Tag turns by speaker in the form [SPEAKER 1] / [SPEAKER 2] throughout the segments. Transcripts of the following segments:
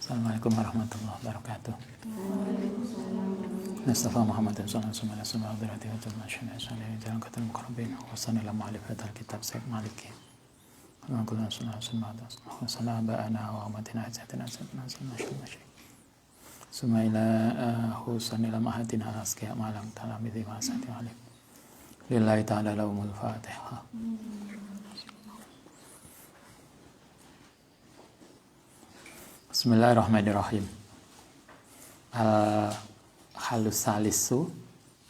[SPEAKER 1] Assalamualaikum warahmatullahi wabarakatuh. Mustafa Muhammad sallallahu alaihi wasallam hadirati wa tamasyan sallallahu jalan katul mukarrabin wa sanala ma'rifat al-kitab Said Maliki. Wa kullu sallallahu alaihi wasallam sallallahu ana wa amatina hajatina sayyidina sallallahu Sumaila husanila mahatina asqiya malam talamidhi wa sati alim. Lillahi ta'ala lahumul Fatihah. Bismillahirrahmanirrahim. Halus salisu,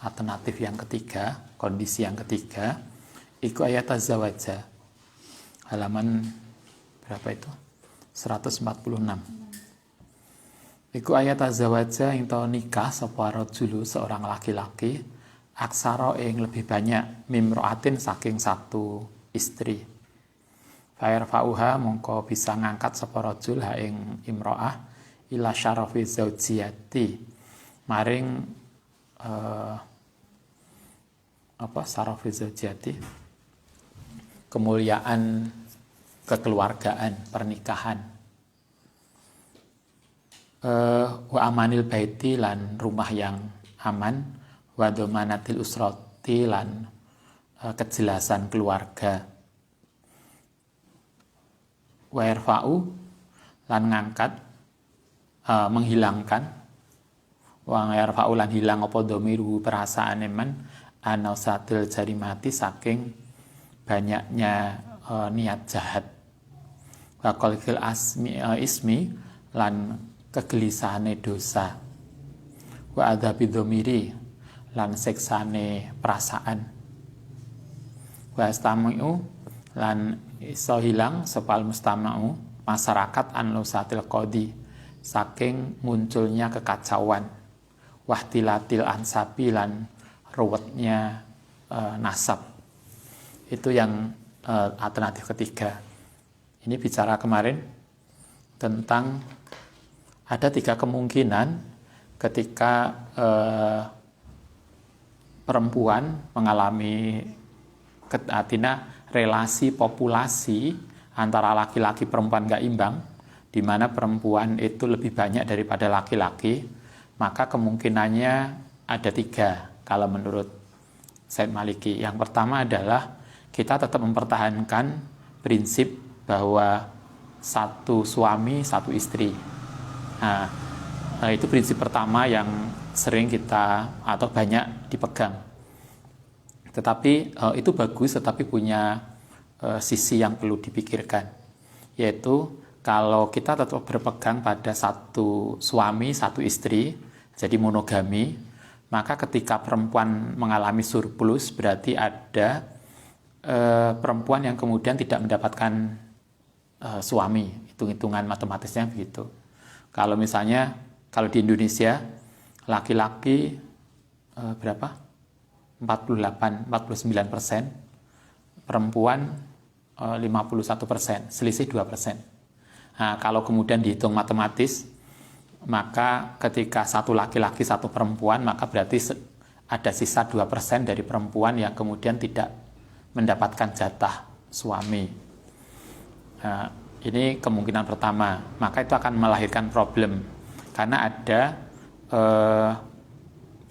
[SPEAKER 1] alternatif yang ketiga, kondisi yang ketiga, iku ayat az-zawaja. Halaman berapa itu? 146. Iku ayat az-zawaja yang tau nikah sapa rajulu seorang laki-laki aksara ing lebih banyak mimroatin saking satu istri. Fair fauha mongko bisa ngangkat sapa rajul ha ing imro'ah ila syarafi zaujiyati maring syarafi zaujiyati kemuliaan kekeluargaan pernikahan wa amanil baiti lan rumah yang aman wa domanatil usrati lan kejelasan keluarga wa yarfa'u lan ngangkat menghilangkan wa yarfa'u lan hilang apa dhamiru perasaan man anausatil jarimati saking banyaknya niat jahat wa qalqil ismi lan kegelisahane dosa wa adzabi dhamiri lan seksane perasaan wa astami'u lan iso hilang sepal mustama'u masyarakat anlusatil qadi saking munculnya kekacauan wahtilatil ansabi lan ruwetnya nasab. Itu yang alternatif ketiga. Ini bicara kemarin tentang ada 3 kemungkinan ketika perempuan mengalami relasi populasi antara laki-laki perempuan gak imbang, di mana perempuan itu lebih banyak daripada laki-laki, maka kemungkinannya ada 3 kalau menurut Said Maliki. Yang pertama adalah kita tetap mempertahankan prinsip bahwa satu suami, satu istri. Nah, itu prinsip pertama yang sering kita atau banyak dipegang. Tetapi itu bagus, tetapi punya sisi yang perlu dipikirkan, yaitu kalau kita tetap berpegang pada satu suami, satu istri, jadi monogami, maka ketika perempuan mengalami surplus, berarti ada perempuan yang kemudian tidak mendapatkan suami. Hitung-hitungan matematisnya begitu. Kalau misalnya, kalau di Indonesia, laki-laki berapa? 49%, perempuan 51%, selisih 2%. Nah, kalau kemudian dihitung matematis, maka ketika satu laki-laki, satu perempuan, maka berarti ada sisa 2% dari perempuan yang kemudian tidak mendapatkan jatah suami. Nah, ini kemungkinan pertama. Maka itu akan melahirkan problem. Karena ada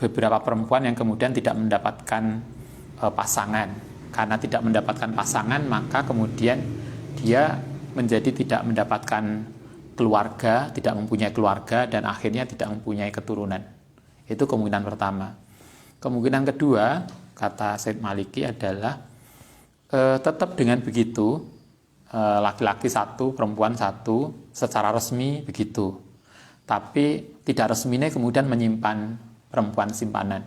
[SPEAKER 1] beberapa perempuan yang kemudian tidak mendapatkan pasangan. Karena tidak mendapatkan pasangan, maka kemudian dia menjadi tidak mendapatkan keluarga, tidak mempunyai keluarga, dan akhirnya tidak mempunyai keturunan. Itu kemungkinan pertama. Kemungkinan kedua, kata Said Maliki adalah tetap dengan begitu, laki-laki 1, perempuan 1, secara resmi begitu. Tapi tidak resminya kemudian menyimpan perempuan simpanan,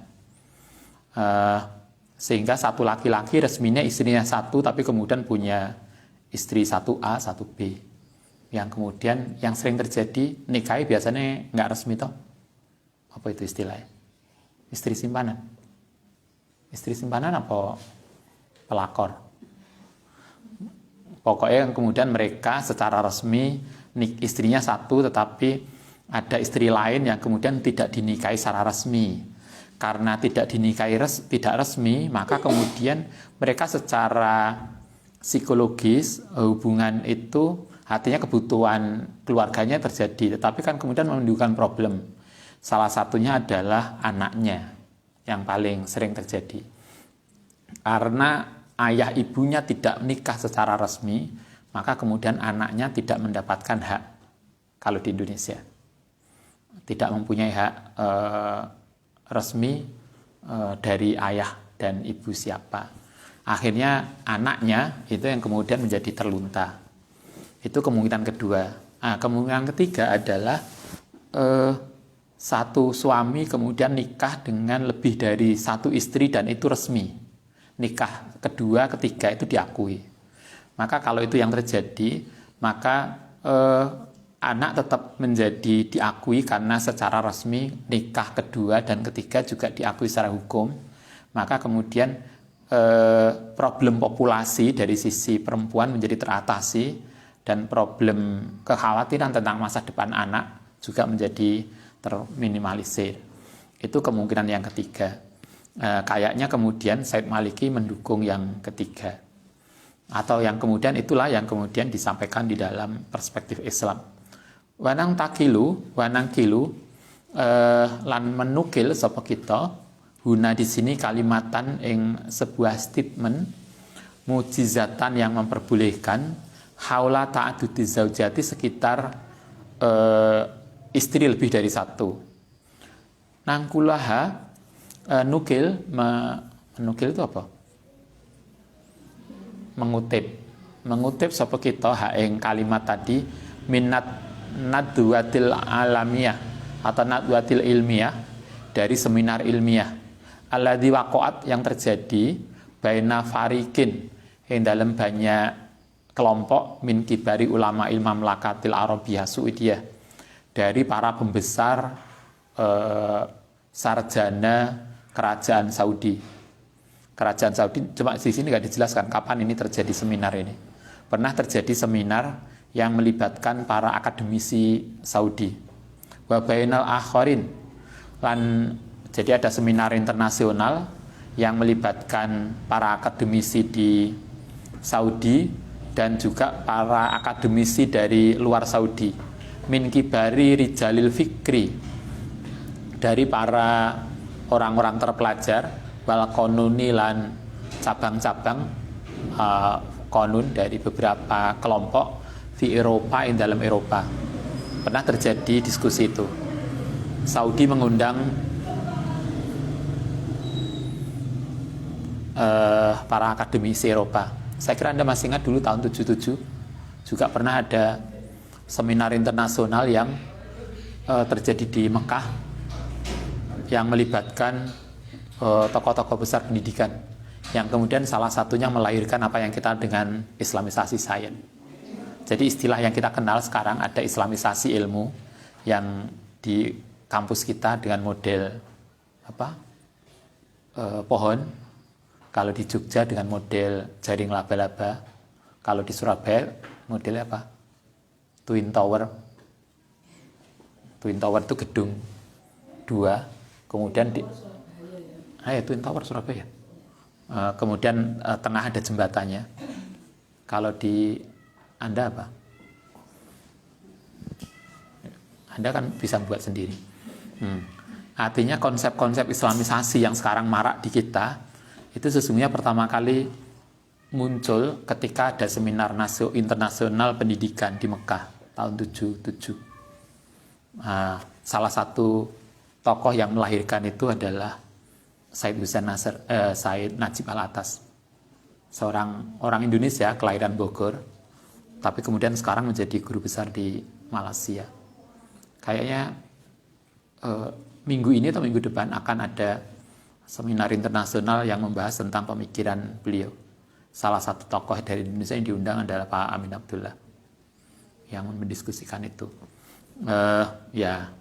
[SPEAKER 1] sehingga satu laki-laki resminya istrinya 1, tapi kemudian punya istri 1A, 1B, yang kemudian yang sering terjadi nikahi biasanya nggak resmi toh. Apa itu istilahnya? Istri simpanan. Istri simpanan apa pelakor? Pokoknya yang kemudian mereka secara resmi istrinya 1, tetapi ada istri lain yang kemudian tidak dinikahi secara resmi. Karena tidak dinikahi tidak resmi, maka kemudian mereka secara psikologis hubungan itu Artinya kebutuhan keluarganya terjadi, tetapi kan kemudian menimbulkan problem. Salah satunya adalah anaknya yang paling sering terjadi. Karena ayah ibunya tidak menikah secara resmi, maka kemudian anaknya tidak mendapatkan hak. Kalau di Indonesia tidak mempunyai hak resmi dari ayah dan ibu siapa. Akhirnya anaknya itu yang kemudian menjadi terlunta. Itu kemungkinan kedua. Nah, kemungkinan ketiga adalah satu suami kemudian nikah dengan lebih dari satu istri dan itu resmi. Nikah kedua, ketiga itu diakui. Maka kalau itu yang terjadi, maka anak tetap menjadi diakui karena secara resmi nikah kedua dan ketiga juga diakui secara hukum. Maka kemudian problem populasi dari sisi perempuan menjadi teratasi dan problem kekhawatiran tentang masa depan anak juga menjadi terminimalisir. Itu kemungkinan yang ketiga. Kayaknya kemudian Said Maliki mendukung yang ketiga. Atau yang kemudian itulah yang kemudian disampaikan di dalam perspektif Islam. Wanang kilu lan menukil sapa kita guna di sini kalimatan ing sebuah statement mujizatan yang memperbolehkan haula ta'adudi zaujati sekitar istri lebih dari satu. Nangkulaha menukil itu apa? Mengutip sapa kita ing kalimat tadi minat nadwatil alamiah atau nadwatil ilmiah dari seminar ilmiah alladzi waqa'at yang terjadi baina fariqin yang dalam banyak kelompok min kibari ulama ilmam lakatil arabiyah suudiyah dari para pembesar sarjana kerajaan Saudi. Kerajaan Saudi, cuma di sini nggak dijelaskan kapan ini terjadi seminar ini. Pernah terjadi seminar yang melibatkan para akademisi Saudi. Wa bainal akharin. Jadi ada seminar internasional yang melibatkan para akademisi di Saudi dan juga para akademisi dari luar Saudi. Min kibari rijalil fikri. Dari para orang-orang terpelajar wal konuni lan cabang-cabang konun dari beberapa kelompok di Eropa dalam Eropa. Pernah terjadi diskusi itu. Saudi mengundang para akademisi Eropa. Saya kira Anda masih ingat dulu tahun 77 juga pernah ada seminar internasional yang terjadi di Mekah yang melibatkan tokoh-tokoh besar pendidikan yang kemudian salah satunya melahirkan apa yang kita dengan Islamisasi sains. Jadi istilah yang kita kenal sekarang ada Islamisasi ilmu yang di kampus kita dengan model pohon. Kalau di Jogja dengan model jaring laba-laba. Kalau di Surabaya modelnya apa? Twin Tower. Twin Tower itu gedung 2. Kemudian Twin Tower Surabaya. Kemudian tengah ada jembatannya. Kalau di Anda apa? Anda kan bisa buat sendiri. Artinya konsep-konsep Islamisasi yang sekarang marak di kita itu sesungguhnya pertama kali muncul ketika ada seminar internasional pendidikan di Mekah tahun 77. Salah satu tokoh yang melahirkan itu adalah Said Najib Al-Atas, seorang orang Indonesia kelahiran Bogor, tapi kemudian sekarang menjadi guru besar di Malaysia. Kayaknya minggu ini atau minggu depan akan ada seminar internasional yang membahas tentang pemikiran beliau. Salah satu tokoh dari Indonesia yang diundang adalah Pak Amin Abdullah yang mendiskusikan itu. Ya,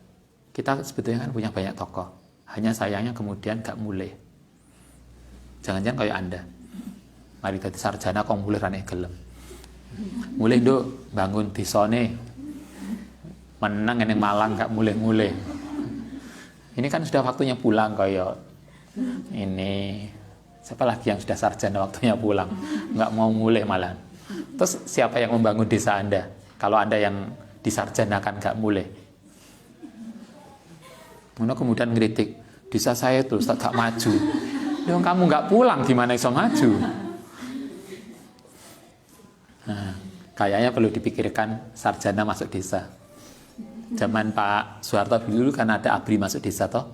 [SPEAKER 1] kita sebetulnya kan punya banyak tokoh. Hanya sayangnya kemudian gak mulai. Jangan-jangan kayak Anda. Mari tadi sarjana kok mulai rane gelem. Mulai nduk bangun disone. Menang yang Malang gak mulai-mulai. Ini kan sudah waktunya pulang kayak ini. Siapa lagi yang sudah sarjana waktunya pulang? Gak mau mulai malah. Terus siapa yang membangun desa Anda? Kalau Anda yang disarjanakan nggak mulai. Kemudian ngeritik, desa saya itu Ustaz gak maju. Yang kamu nggak pulang gimana bisa maju? Nah, kayaknya perlu dipikirkan sarjana masuk desa. Zaman Pak Soeharto dulu kan ada ABRI masuk desa toh.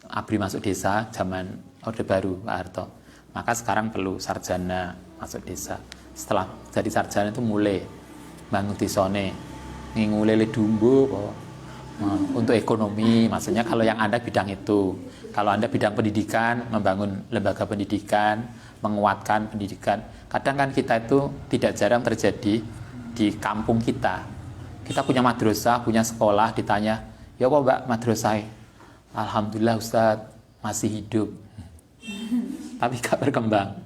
[SPEAKER 1] ABRI masuk desa zaman Orde Baru Pak Harto. Maka sekarang perlu sarjana masuk desa. Setelah jadi sarjana itu mulai bangun desone, ngulele dumbo untuk ekonomi, maksudnya kalau yang Anda bidang itu. Kalau Anda bidang pendidikan, membangun lembaga pendidikan, menguatkan pendidikan. Kadang kan kita itu tidak jarang terjadi di kampung kita. Kita punya madrasah, punya sekolah, ditanya, ya apa Mbak madrasah? Alhamdulillah Ustadz, masih hidup. Tapi gak berkembang.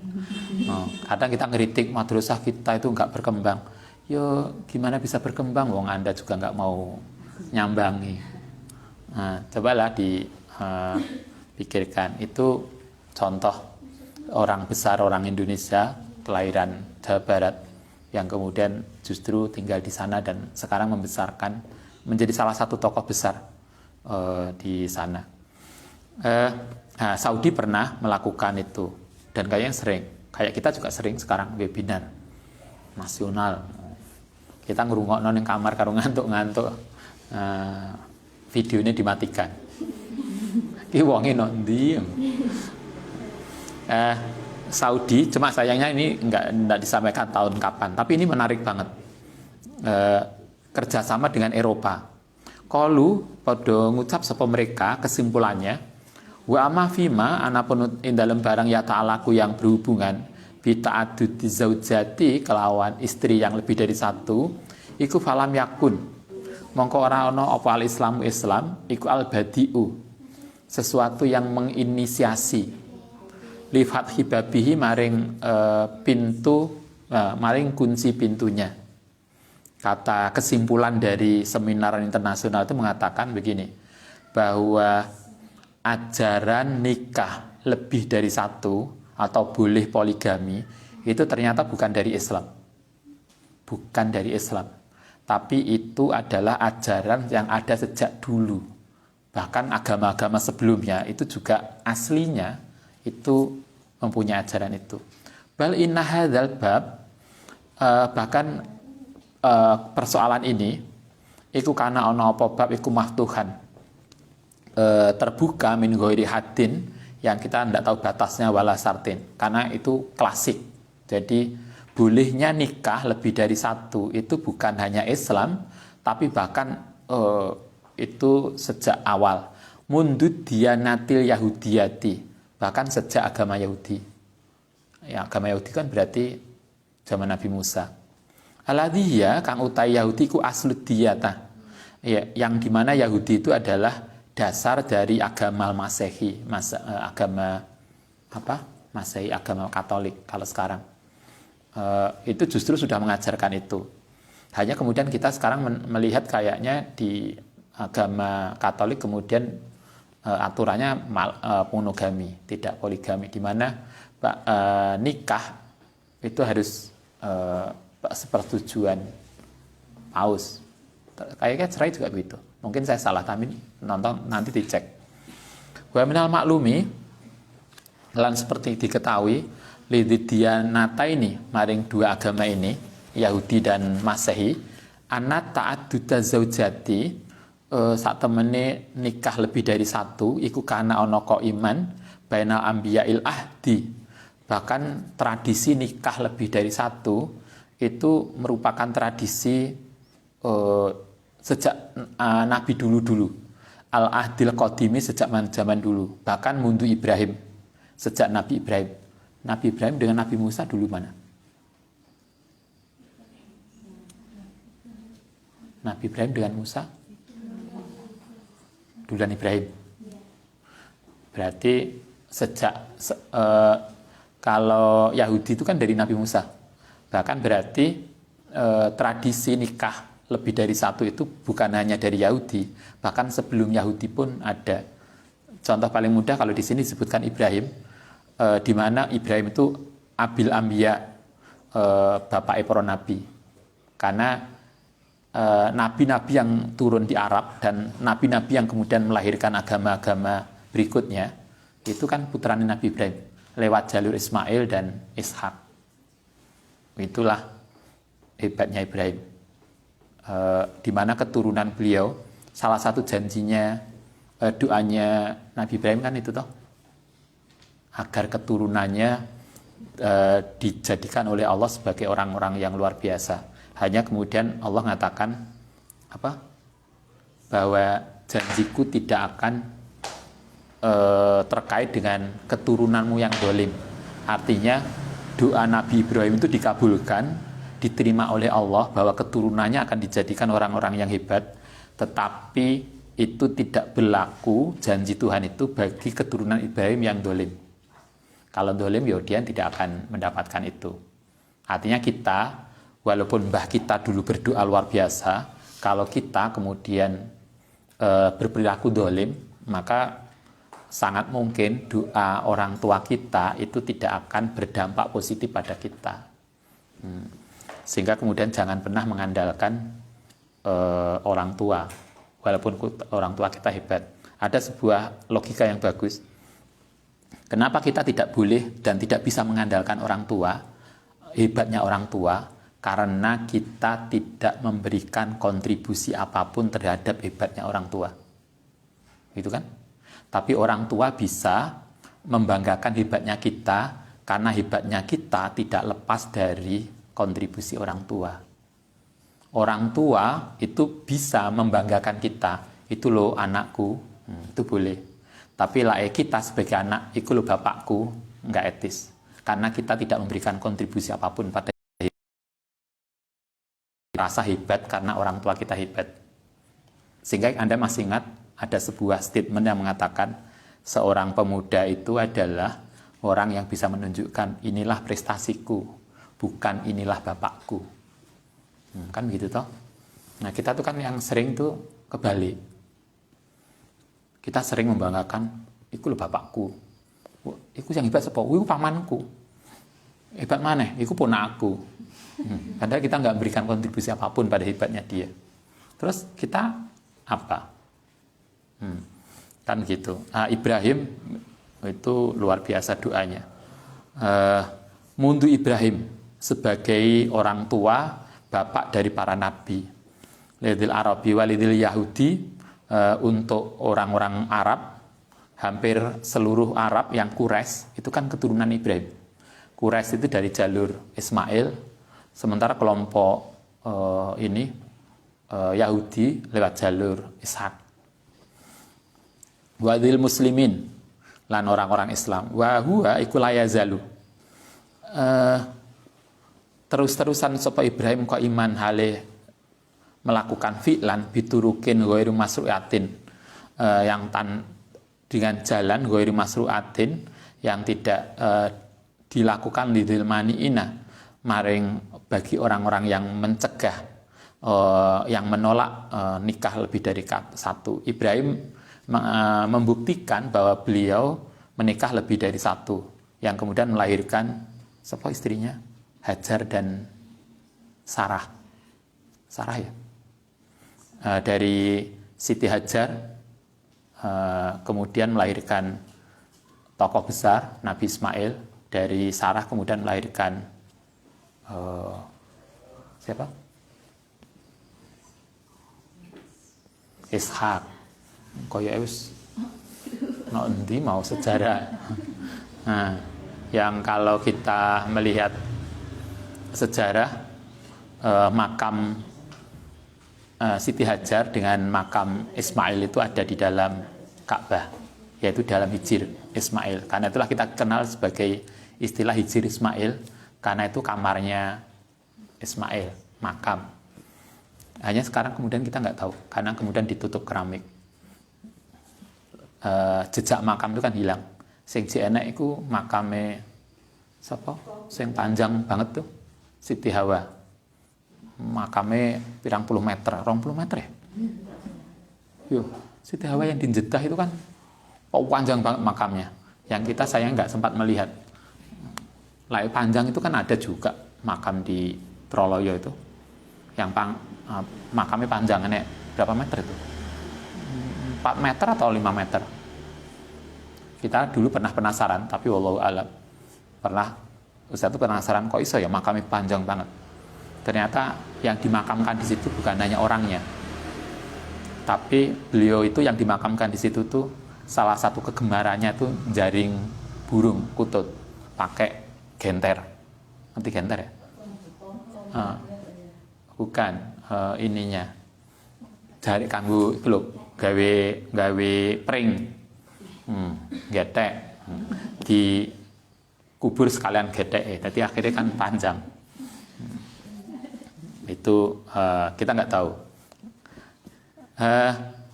[SPEAKER 1] Kadang kita ngeritik madrasah kita itu gak berkembang. Yo gimana bisa berkembang? Wong Anda juga gak mau nyambangi. Nah, cobalah dipikirkan. Itu contoh orang besar, orang Indonesia, kelahiran Jawa Barat, yang kemudian justru tinggal di sana dan sekarang membesarkan, menjadi salah satu tokoh besar di sana. Nah, Saudi pernah melakukan itu dan kayaknya sering. Kayak kita juga sering sekarang webinar nasional. Kita ngerungokno ning kamar karo ngantuk-ngantuk. Videonya dimatikan. Ki wonge no ndi. Saudi, cuma sayangnya ini enggak disampaikan tahun kapan, tapi ini menarik banget. Kerjasama dengan Eropa. Kalu pada ngucap sapa mereka kesimpulannya, wa amma fima anapun ing dalem barang ya ta'alaku yang berhubungan bi ta'addudi zaujati kelawan istri yang lebih dari satu, iku falam yakun. Mongko ora ana apa al-islamu Islam iku al-badi'u, sesuatu yang menginisiasi li fathi babihi maring pintu maring kunci pintunya. Kata kesimpulan dari seminar internasional itu mengatakan begini, bahwa ajaran nikah lebih dari satu atau boleh poligami itu ternyata bukan dari Islam. Bukan dari Islam. Tapi itu adalah ajaran yang ada sejak dulu. Bahkan agama-agama sebelumnya itu juga aslinya itu mempunyai ajaran itu. Bal inna hadzal bab, bahkan persoalan ini iku kana ana apa bab iku maftuhan, terbuka min ghairi haddin, yang kita tidak tahu batasnya wala sartin, karena itu klasik. Jadi bolehnya nikah lebih dari satu itu bukan hanya Islam, tapi bahkan itu sejak awal. Mundud dianatil Yahudiyati, bahkan sejak agama Yahudi. Ya, agama Yahudi kan berarti zaman Nabi Musa. Aladhiya kang utai Yahudi ku aslud diyata. Ya, yang dimana Yahudi itu adalah dasar dari agama Masehi, agama apa? Masehi, agama Katolik kalau sekarang. Itu justru sudah mengajarkan itu. Hanya kemudian kita sekarang melihat kayaknya di agama Katolik kemudian aturannya monogami, tidak poligami, di mana nikah itu harus sepersetujuan paus. Kayaknya cerai juga begitu. Mungkin saya salah, tapi nonton nanti dicek. Wa minal maklumi, lan seperti diketahui, lididianata ini, maring dua agama ini, Yahudi dan Masehi, anat ta'adduda zaujati, saat temene nikah lebih dari satu, iku kana ono ko iman, bainal ambiya'il ahdi. Bahkan tradisi nikah lebih dari satu, itu merupakan tradisi sejak Nabi dulu-dulu. Al-ahdil qadimi sejak zaman dulu. Bahkan mundu Ibrahim, sejak Nabi Ibrahim. Nabi Ibrahim dengan Nabi Musa dulu mana? Nabi Ibrahim dengan Musa? Duluan Ibrahim. Berarti sejak kalau Yahudi itu kan dari Nabi Musa. Bahkan berarti tradisi nikah lebih dari satu itu bukan hanya dari Yahudi, bahkan sebelum Yahudi pun ada. Contoh paling mudah kalau di sini disebutkan Ibrahim, di mana Ibrahim itu abil ambiya, bapak para nabi. Karena nabi-nabi yang turun di Arab dan nabi-nabi yang kemudian melahirkan agama-agama berikutnya itu kan putranya Nabi Ibrahim lewat jalur Ismail dan Ishak. Itulah hebatnya Ibrahim. Di mana keturunan beliau, salah satu janjinya, doanya Nabi Ibrahim kan itu toh, agar keturunannya dijadikan oleh Allah sebagai orang-orang yang luar biasa. Hanya kemudian Allah mengatakan apa? Bahwa janjiku tidak akan terkait dengan keturunanmu yang dolim. Artinya doa Nabi Ibrahim itu dikabulkan, diterima oleh Allah bahwa keturunannya akan dijadikan orang-orang yang hebat, tetapi itu tidak berlaku janji Tuhan itu bagi keturunan Ibrahim yang dolim. Kalau dolim, ya dia tidak akan mendapatkan itu. Artinya kita, walaupun mbah kita dulu berdoa luar biasa, kalau kita kemudian berperilaku dolim, maka sangat mungkin doa orang tua kita itu tidak akan berdampak positif pada kita. Sehingga kemudian jangan pernah mengandalkan orang tua, walaupun orang tua kita hebat. Ada sebuah logika yang bagus. Kenapa kita tidak boleh dan tidak bisa mengandalkan orang tua, hebatnya orang tua? Karena kita tidak memberikan kontribusi apapun terhadap hebatnya orang tua. Gitu kan? Tapi orang tua bisa membanggakan hebatnya kita, karena hebatnya kita tidak lepas dari kontribusi orang tua. Orang tua itu bisa membanggakan kita, itu loh anakku, itu boleh. Tapi kita sebagai anak, itu loh bapakku, enggak etis. Karena kita tidak memberikan kontribusi apapun pada rasa hebat karena orang tua kita hebat. Sehingga Anda masih ingat ada sebuah statement yang mengatakan seorang pemuda itu adalah orang yang bisa menunjukkan inilah prestasiku, bukan inilah bapakku. Kan begitu toh? Nah, kita tuh kan yang sering tuh kebalik. Kita sering membanggakan, iku lho bapakku. Iku yang hebat sapa? Iku pamanku. Hebat mana? Iku ponakku. Padahal kita nggak memberikan kontribusi apapun pada hebatnya dia. Terus kita apa? Kan gitu. Ibrahim itu luar biasa doanya. Mundu Ibrahim sebagai orang tua, bapak dari para nabi. Lidil Arabi walidil Yahudi, untuk orang-orang Arab, hampir seluruh Arab yang Quraisy itu kan keturunan Ibrahim. Quraisy itu dari jalur Ismail, sementara kelompok Yahudi lewat jalur Ishak. Wadil muslimin lan orang-orang Islam. Wa huwa iku la yazalu. Terus-terusan sapa Ibrahim kok iman hale melakukan fi'lan biturukin ghairu masru'atin, yang dengan jalan ghairu masru'atin yang tidak dilakukan lidil mani'ina, maring bagi orang-orang yang mencegah, yang menolak nikah lebih dari satu. Ibrahim membuktikan bahwa beliau menikah lebih dari satu, yang kemudian melahirkan siapa istrinya? Hajar dan Sarah ya. Dari Siti Hajar kemudian melahirkan tokoh besar Nabi Ismail. Dari Sarah kemudian melahirkan siapa? Ishak. Koyo wis endi mau sejarah. Nah, yang kalau kita melihat sejarah makam Siti Hajar dengan makam Ismail itu ada di dalam Ka'bah, yaitu dalam hijir Ismail. Karena itulah kita kenal sebagai istilah hijir Ismail, karena itu kamarnya Ismail, makam. Hanya sekarang kemudian kita nggak tahu, karena kemudian ditutup keramik. Jejak makam itu kan hilang. Sing enek itu makame siapa? Sing panjang banget tuh, Siti Hawa. Makamnya pirang puluh meter, 20 meter ya. Yo, Siti Hawa yang di Jeddah itu kan panjang banget makamnya. Yang kita sayang nggak sempat melihat. Panjang itu kan ada juga makam di Troloyo itu. yang makamnya panjangnya berapa meter itu? 4 meter atau 5 meter? Kita dulu pernah penasaran, tapi wallahu alam. Ustaz itu penasaran, kok iso ya makamnya panjang banget. Ternyata yang dimakamkan di situ bukan hanya orangnya, tapi beliau itu yang dimakamkan di situ tuh salah satu kegemarannya tuh jaring burung kutut pakai genter. Nanti genter ya? Bukan ininya. Jari kanggo itu loh, gawe pring. Getek. Di kubur sekalian getek. Jadi akhirnya kan panjang. Itu kita nggak tahu.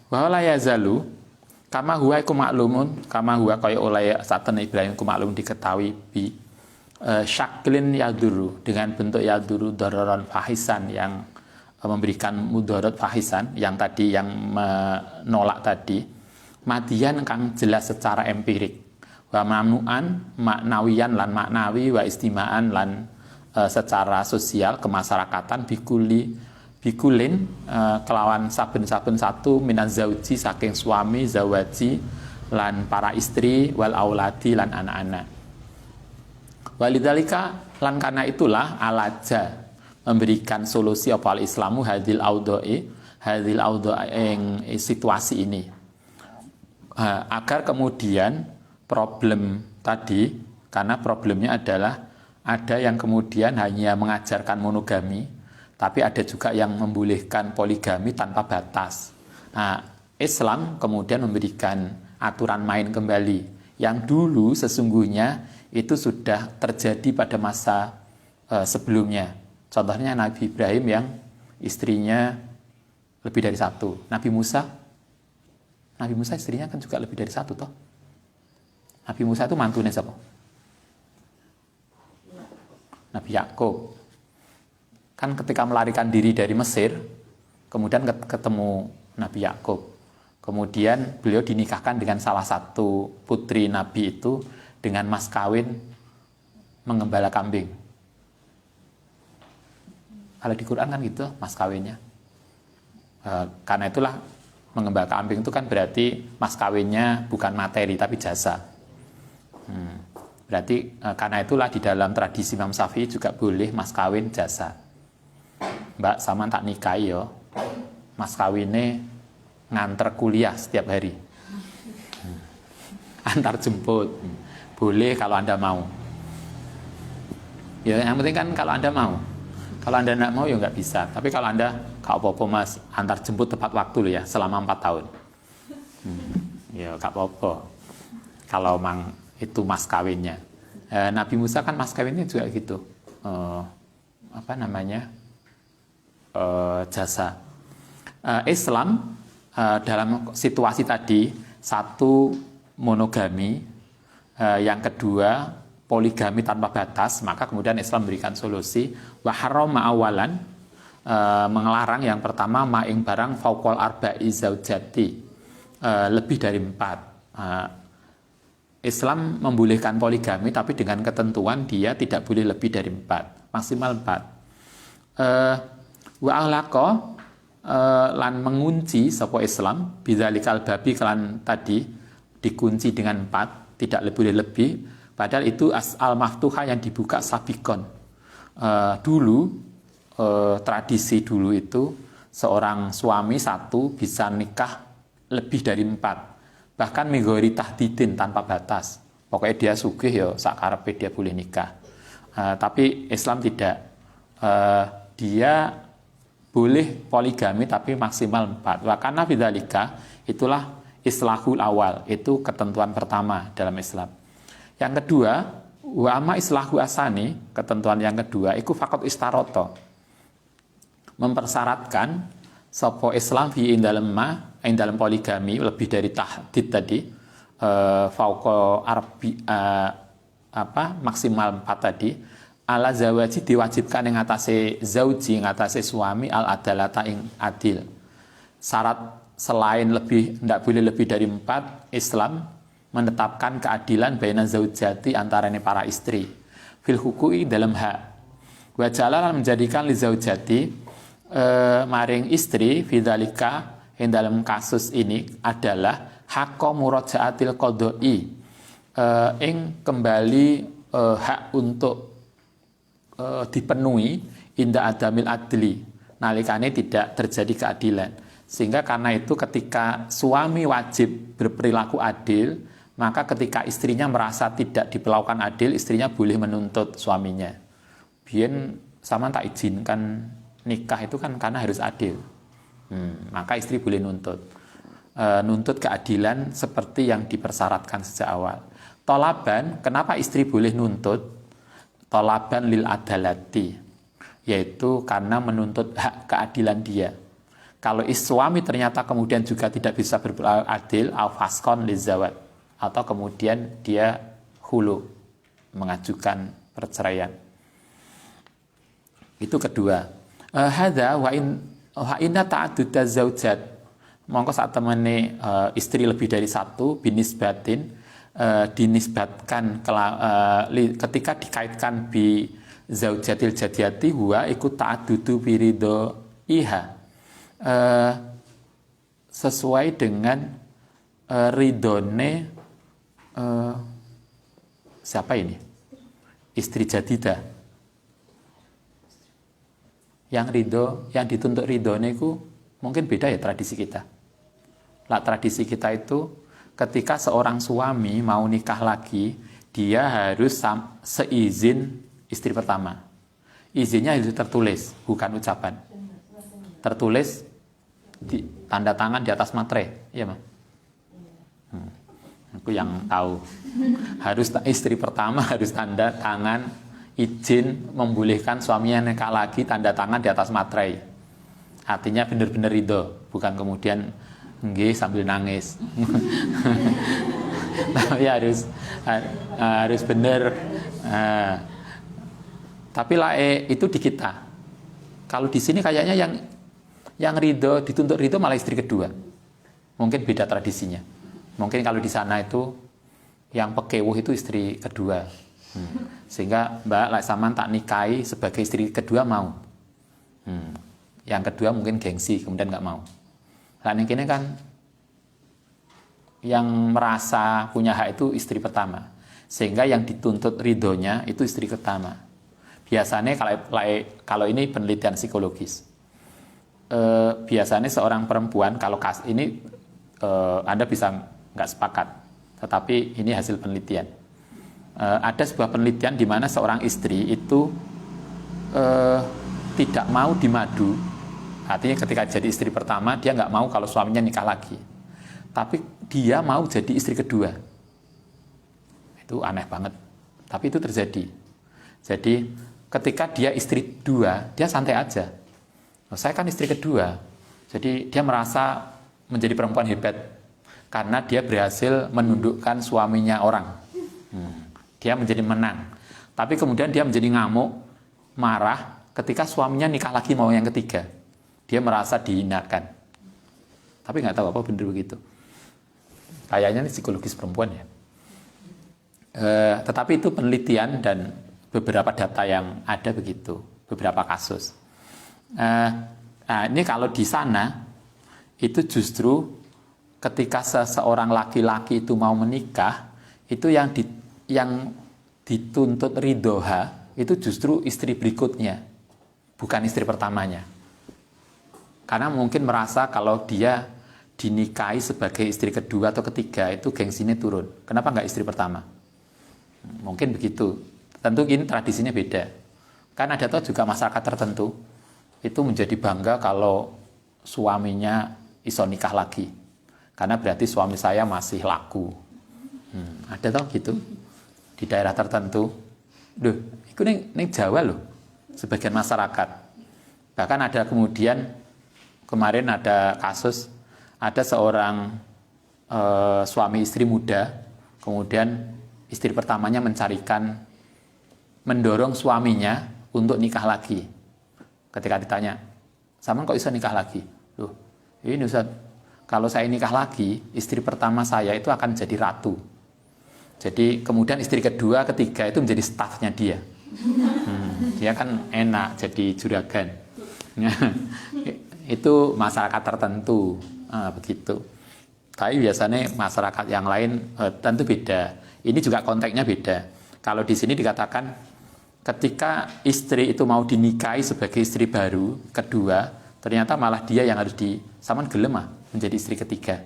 [SPEAKER 1] Wa la yazalu kama huwa iku maklumun, kama huwa kaya oleh saten Ibrahim ku maklum diketahui bi syaklin yaduru, dengan bentuk yaduru dararan fahisan, yang memberikan mudarat fahisan, yang tadi yang menolak tadi, madian kang jelas secara empirik, wa mamnuan maknawiyan lan maknawi, wa istimaan lan secara sosial kemasyarakatan bikulin kelawan saben-saben satu minaz zauji saking suami zawaji lan para istri wal auladi lan anak-anak. Walidzalika lan karena itulah alaja memberikan solusi apa al-Islamu hadil audai yang situasi ini, agar kemudian problem tadi, karena problemnya adalah ada yang kemudian hanya mengajarkan monogami, tapi ada juga yang membolehkan poligami tanpa batas. Nah, Islam kemudian memberikan aturan main kembali yang dulu sesungguhnya itu sudah terjadi pada masa sebelumnya. Contohnya Nabi Ibrahim yang istrinya lebih dari satu. Nabi Musa istrinya kan juga lebih dari satu toh. Nabi Musa itu mantunya siapa? Nabi Yakub. Kan ketika melarikan diri dari Mesir, kemudian ketemu Nabi Yakub. Kemudian beliau dinikahkan dengan salah satu putri Nabi itu dengan mas kawin menggembala kambing. Kalau di Quran kan gitu mas kawinnya. Karena itulah menggembala kambing itu kan berarti mas kawinnya bukan materi tapi jasa. Berarti karena itulah di dalam tradisi Imam Syafi'i juga boleh mas kawin jasa. Mbak sama tak nikahi yo, mas kawinnya nganter kuliah setiap hari, antar jemput, boleh kalau Anda mau. Ya yang penting kan kalau Anda mau. Kalau Anda tidak mau ya nggak bisa. Tapi kalau Anda gak apa-apa mas, antar jemput tepat waktu loh ya, selama 4 tahun. Ya gak apa-apa. Kalau mang itu mas kawinnya. Nabi Musa kan mas kawinnya juga gitu. Jasa. Islam dalam situasi tadi, satu monogami, yang kedua poligami tanpa batas, maka kemudian Islam memberikan solusi wa harrama awalan, mengelarang yang pertama ma'ing barang fauqal arba'i zaujati, lebih dari 4. Islam membolehkan poligami tapi dengan ketentuan dia tidak boleh lebih dari 4, maksimal 4. Wa ahlaqa lan mengunci sapa Islam bidzalikal babi, kelan tadi dikunci dengan 4, tidak boleh lebih, padahal itu al maftuha yang dibuka sabikon. Dulu tradisi dulu itu seorang suami satu bisa nikah lebih dari 4, bahkan migori tahdidin tanpa batas. Pokoknya dia sugih ya sakarepe dia boleh nikah. Tapi Islam tidak. Dia boleh poligami tapi maksimal 4. Wa kana bidzalika, itulah islahul awal, itu ketentuan pertama dalam Islam. Yang kedua, wa amma islahu asani, ketentuan yang kedua iku faqat istaroto, mempersyaratkan sapa Islam fi dalam poligami lebih dari tahdid tadi, fauqa arbi maksimal 4 tadi, ala zawaji diwajibkan yang atase zauji, yang atase suami, al adalata ing adil. Syarat selain tidak boleh lebih dari 4, Islam menetapkan keadilan baina zaujati antaranya para istri fil hukuki dalam hak. Wa jalalan menjadikan li zaujati maring istri fidzalika yang dalam kasus ini adalah hakko murajaatil qadai ing kembali hak untuk dipenuhi inda adamil adli nalikane tidak terjadi keadilan. Sehingga karena itu ketika suami wajib berperilaku adil, maka ketika istrinya merasa tidak diperlakukan adil, istrinya boleh menuntut suaminya. Biyen sama tak izinkan nikah itu kan karena harus adil. Maka istri boleh nuntut. Nuntut keadilan seperti yang dipersyaratkan sejak awal. Tolaban, kenapa istri boleh nuntut? Tolaban lil adalati, yaitu karena menuntut hak keadilan dia. Kalau suami ternyata kemudian juga tidak bisa berperilaku adil, al-faskon lizawat, atau kemudian dia hulu, mengajukan perceraian. Itu kedua. Hadza wa inna ta'adduda zaujat. Mongko saat temene istri lebih dari satu binisbatin dinisbatkan ketika dikaitkan bi zaujatil jadiyati huwa ikut ta'addudu birido iha. Sesuai dengan ridone siapa ini? Istri jadidah. Yang dituntut ridone itu mungkin beda ya tradisi kita. Lah tradisi kita itu ketika seorang suami mau nikah lagi, dia harus seizin istri pertama. Izinnya harus tertulis, bukan ucapan. Tertulis di tanda tangan di atas materai, iya mah. Aku yang tahu. Harus istri pertama harus tanda tangan izin membolehkan suaminya nikah lagi, tanda tangan di atas materai. Artinya benar-benar ridho, bukan kemudian nggih sambil nangis. Tapi harus benar. Tapi itu di kita. Kalau di sini kayaknya yang ridho, dituntut ridho malah istri kedua. Mungkin beda tradisinya. Mungkin kalau di sana itu yang pekewuh itu istri kedua. Sehingga Mbak Laksaman tak nikahi sebagai istri kedua mau. Yang kedua mungkin gengsi, kemudian nggak mau. Nah ini kan yang merasa punya hak itu istri pertama. Sehingga yang dituntut ridhonya itu istri pertama. Biasanya kalau ini penelitian psikologis. Biasanya seorang perempuan kalau ini Anda bisa nggak sepakat, tetapi ini hasil penelitian. Ada sebuah penelitian di mana seorang istri itu tidak mau dimadu, artinya ketika jadi istri pertama dia nggak mau kalau suaminya nikah lagi, tapi dia mau jadi istri kedua. Itu aneh banget, tapi itu terjadi. Jadi ketika dia istri dua, dia santai aja. Saya kan istri kedua, jadi dia merasa menjadi perempuan hebat karena dia berhasil menundukkan suaminya orang. Dia menjadi menang. Tapi kemudian dia menjadi ngamuk, marah ketika suaminya nikah lagi mau yang ketiga. Dia merasa dihinakan. Tapi nggak tahu apa benar begitu. Kayaknya ini psikologis perempuan ya. Tetapi itu penelitian dan beberapa data yang ada begitu, beberapa kasus. Ini kalau di sana itu justru ketika seseorang laki-laki itu mau menikah, itu yang dituntut ridhoha itu justru istri berikutnya, bukan istri pertamanya. Karena mungkin merasa kalau dia dinikahi sebagai istri kedua atau ketiga itu gengsinya turun. Kenapa nggak istri pertama? Mungkin begitu. Tentu ini tradisinya beda. Kan ada tuh juga masyarakat tertentu itu menjadi bangga kalau suaminya iso nikah lagi. Karena berarti suami saya masih laku. Ada tau gitu di daerah tertentu. Duh, itu ning Jawa loh. Sebagian masyarakat. Bahkan ada kemudian kemarin ada kasus ada seorang suami istri muda, kemudian istri pertamanya mendorong suaminya untuk nikah lagi. Ketika ditanya, "Sama kok bisa nikah lagi?" Loh, ini Ustaz, kalau saya nikah lagi, istri pertama saya itu akan jadi ratu. Jadi kemudian istri kedua, ketiga itu menjadi stafnya dia. Dia kan enak jadi juragan. Itu masyarakat tertentu, begitu. Tapi biasanya masyarakat yang lain tentu beda. Ini juga konteksnya beda. Kalau di sini dikatakan ketika istri itu mau dinikahi sebagai istri baru, kedua, ternyata malah dia yang harus saman gelem menjadi istri ketiga.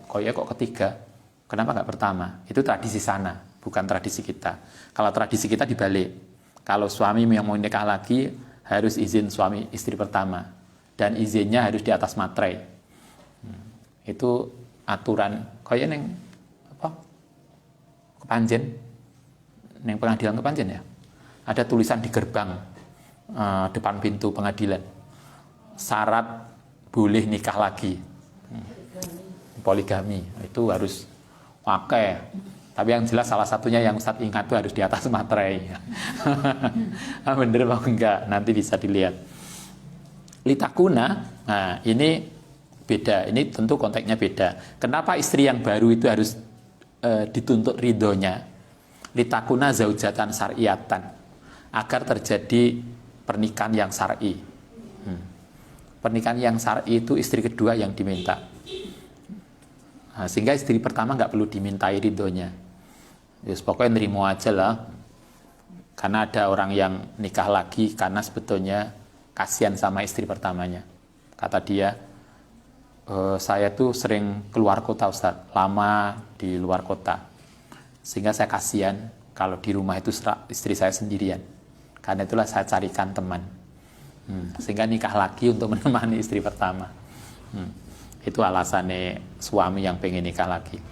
[SPEAKER 1] Kok ya kok ketiga? Kenapa nggak pertama? Itu tradisi sana, bukan tradisi kita. Kalau tradisi kita dibalik. Kalau suami yang mau nikah lagi harus izin suami istri pertama dan izinnya harus di atas materai. Itu aturan kayak neng apa? Kepanjen, neng pengadilan Kepanjen ya. Ada tulisan di gerbang depan pintu pengadilan. Syarat boleh nikah lagi. Poligami itu harus pakai. Tapi yang jelas salah satunya yang Ustadz ingat itu harus di atas materai. Bener apa enggak? Nanti bisa dilihat. Litakuna, nah ini beda. Ini tentu konteksnya beda. Kenapa istri yang baru itu harus dituntut ridhonya? Litakuna zaujatan syar'iyatan, agar terjadi pernikahan yang syar'i. Pernikahan yang syar'i itu istri kedua yang diminta. Nah, sehingga istri pertama nggak perlu dimintai ridhonya. Yes, pokoknya nerimo aja lah. Karena ada orang yang nikah lagi karena sebetulnya kasihan sama istri pertamanya. Kata dia, saya tuh sering keluar kota Ustadz, lama di luar kota. Sehingga saya kasihan kalau di rumah itu istri saya sendirian. Karena itulah saya carikan teman. Sehingga nikah lagi untuk menemani istri pertama. Itu alasannya suami yang pengen nikah lagi.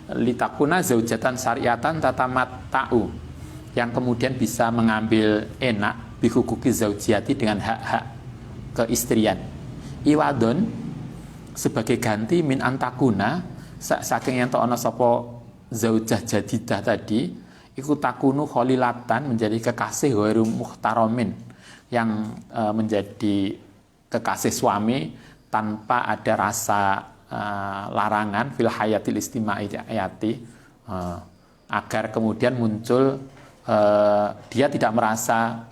[SPEAKER 1] Litakuna zaujatan syariatan tatamat ta'u, yang kemudian bisa mengambil enak bihukuki zaujiyati dengan hak-hak keistrian. Iwadon sebagai ganti min antakuna saking yang ta'ana sopo zaujah jadidah tadi iku takunu kholilatan, menjadi kekasih ghairu muhtaromin, yang menjadi kekasih suami tanpa ada rasa larangan fil hayatil istimaiyati, agar kemudian muncul dia tidak merasa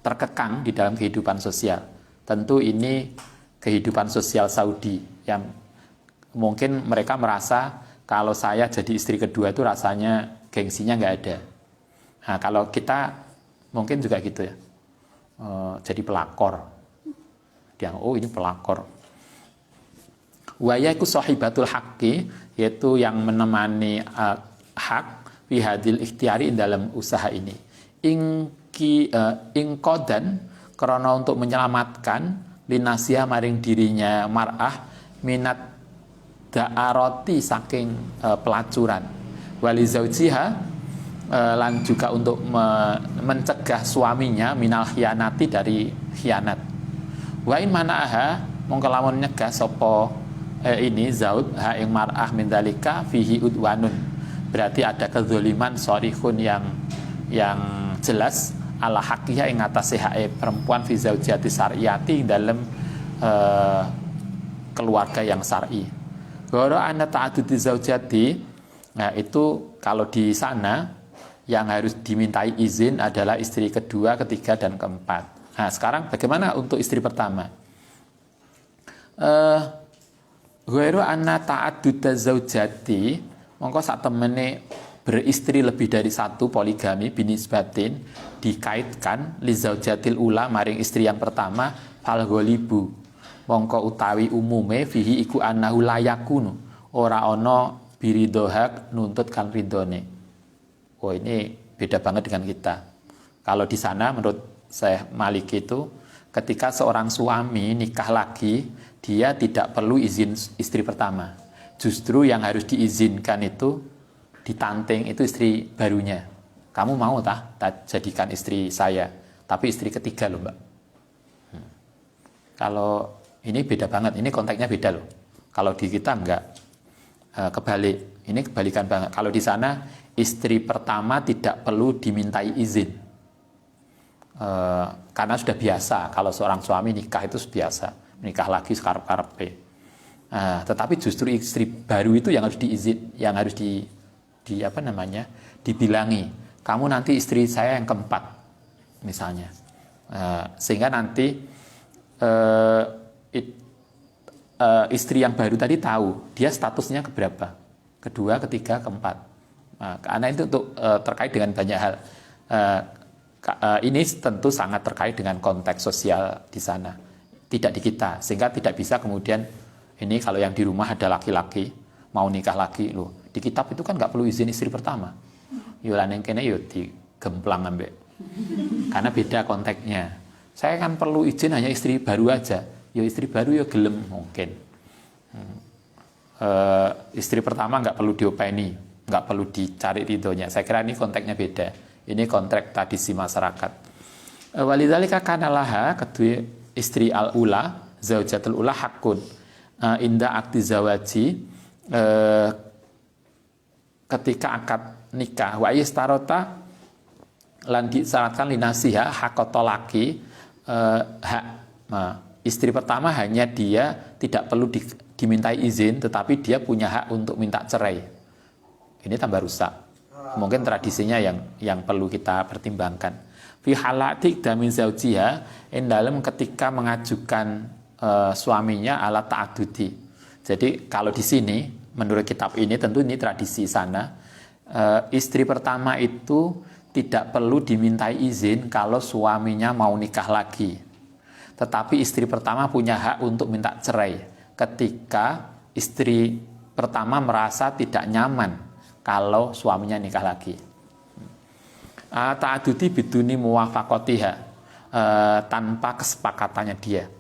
[SPEAKER 1] terkekang di dalam kehidupan sosial. Tentu ini kehidupan sosial Saudi yang mungkin mereka merasa kalau saya jadi istri kedua itu rasanya gengsinya nggak ada. Nah, kalau kita mungkin juga gitu ya, jadi pelakor, dia ini pelakor. Waya iku sahibatul haqqi, yaitu yang menemani hak fi hadil ikhtiari dalam usaha ini. Ingkodan karena untuk menyelamatkan linasiha maring dirinya mar'ah minat da'aroti saking pelacuran. Wali zaujiha lan juga untuk mencegah suaminya minal khianati, dari khianat. Wa in mana'aha mongko lamun nyegah sapa ini zaud ha ing mar'ah min dalika fihi udwanun, berarti ada kezaliman sorihun yang jelas ala haqiha ing atase hak perempuan fi zaujati syar'iyati dalam keluarga yang syar'i. Goro ana ta'addudi zaujati, nah itu kalau di sana yang harus dimintai izin adalah istri kedua, ketiga dan keempat. Nah, sekarang bagaimana untuk istri pertama? Ghairu anna ta'adduda zaujati, mongko sak temene beristri lebih dari satu, poligami binisbatin, dikaitkan li zaujatil ula maring istri yang pertama, fal ghalibu mongko utawi umume fihi iku annahu layakunu, ora ono biridohak nuntut kan ridone. Oh, ini beda banget dengan kita. Kalau di sana menurut Syekh Malik itu, ketika seorang suami nikah lagi, dia tidak perlu izin istri pertama. Justru yang harus diizinkan itu, ditanting itu istri barunya. Kamu mau tak jadikan istri saya, tapi istri ketiga loh mbak. Kalau ini beda banget, ini konteksnya beda loh. Kalau di kita enggak, kebalik. Ini kebalikan banget. Kalau di sana istri pertama tidak perlu dimintai izin, karena sudah biasa. Kalau seorang suami nikah itu biasa. Nikah lagi sekarep-karepe. Tetapi justru istri baru itu yang harus diizin, yang harus dibilangi. Kamu nanti istri saya yang keempat, misalnya. Sehingga nanti istri yang baru tadi tahu dia statusnya keberapa, kedua, ketiga, keempat. Karena itu untuk terkait dengan banyak hal. Ini tentu sangat terkait dengan konteks sosial di sana, tidak di kita, sehingga tidak bisa kemudian ini kalau yang di rumah ada laki-laki mau nikah lagi loh. Di kitab itu kan nggak perlu izin istri pertama. Yulan yang kene yo digemplang ambek. Karena beda konteksnya. Saya kan perlu izin hanya istri baru aja. Ya istri baru ya gelem mungkin. Istri pertama nggak perlu diopeni, nggak perlu dicari ridhonya. Saya kira ini konteksnya beda. Ini konteks tradisi masyarakat. Walidzalika kana laha, kedua istri al-ula, zaujatul ula hakun. Inda akdi zawaji, ketika akad nikah, wa istarota lan disyaratkan linasiha hakotolaki, hak istri pertama hanya dia tidak perlu dimintai izin, tetapi dia punya hak untuk minta cerai. Ini tambah rusak. Mungkin tradisinya yang perlu kita pertimbangkan. Fi halatik damin zaujiha, in dalam ketika mengajukan suaminya ala ta'adudi. Jadi kalau di sini menurut kitab ini tentu ini tradisi sana, istri pertama itu tidak perlu dimintai izin kalau suaminya mau nikah lagi. Tetapi istri pertama punya hak untuk minta cerai ketika istri pertama merasa tidak nyaman kalau suaminya nikah lagi. Ta'adudi biduni muwafaqatiha, tanpa kesepakatannya dia.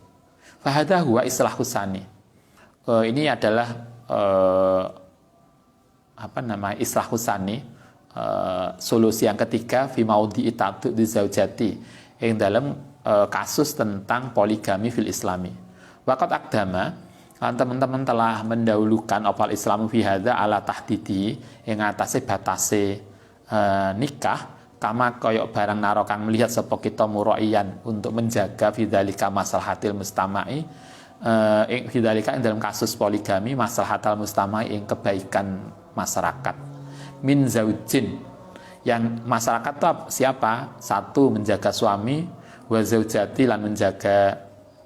[SPEAKER 1] Fahadha huwa islahus sani. Ini adalah islahus sani, solusi yang ketiga fi maudi itatu di zaujati, yang dalam kasus tentang poligami fil islami. Waqat akdama, teman-teman telah mendahulukan opal islamu fi hadza ala tahdidi, yang atase batase nikah, kama koyok barang narokang melihat sapa kita muraiyan untuk menjaga fidzalika maslahatil mustama'i, fidzalika dalam kasus poligami maslahatal mustama'i, yang kebaikan masyarakat. Min zaujin, yang masyarakat itu siapa? Satu, menjaga suami, wa zaujati, lan menjaga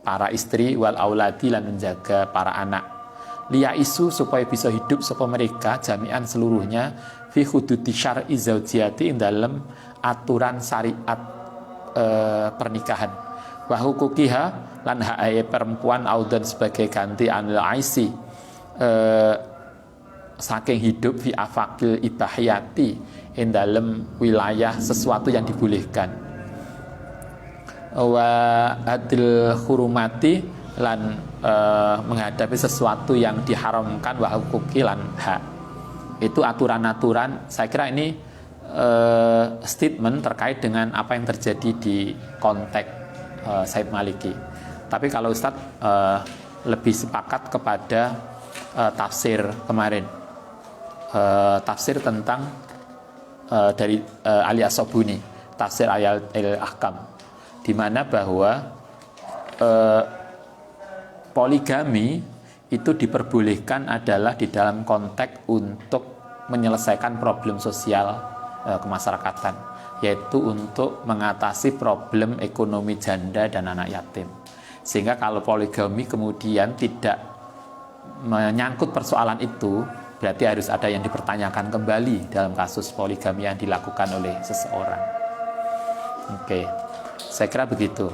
[SPEAKER 1] para istri, wal auladi, lan menjaga para anak. Liya isu, supaya bisa hidup sapa mereka jami'an seluruhnya fi hududi syar'i zaujiyati, dalam aturan syariat pernikahan. Wa hukukiha, lan hak perempuan audan sebagai ganti anil aisi, saking hidup fi afakil ibahiyati, in dalam wilayah sesuatu yang dibolehkan. Wa adil hurumati, lan menghadapi sesuatu yang diharamkan, wa hukuki, lan hak. Itu aturan-aturan. Saya kira ini statement terkait dengan apa yang terjadi di konteks Said Maliki. Tapi kalau Ustadz lebih sepakat kepada tafsir kemarin, tafsir tentang dari Ali As-Sobuni, tafsir ayat al-ahkam, di mana bahwa poligami itu diperbolehkan adalah di dalam konteks untuk menyelesaikan problem sosial kemasyarakatan, yaitu untuk mengatasi problem ekonomi janda dan anak yatim. Sehingga kalau poligami kemudian tidak menyangkut persoalan itu, berarti harus ada yang dipertanyakan kembali dalam kasus poligami yang dilakukan oleh seseorang. Oke, saya kira begitu.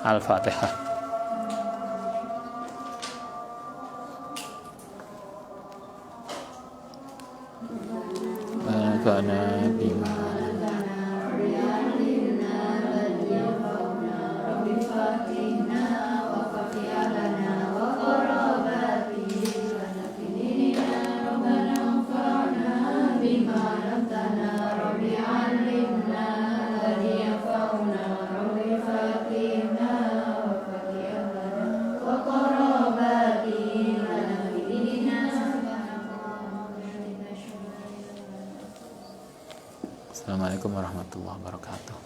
[SPEAKER 1] Al-Fatihah. Karena bima Assalamualaikum warahmatullahi wabarakatuh.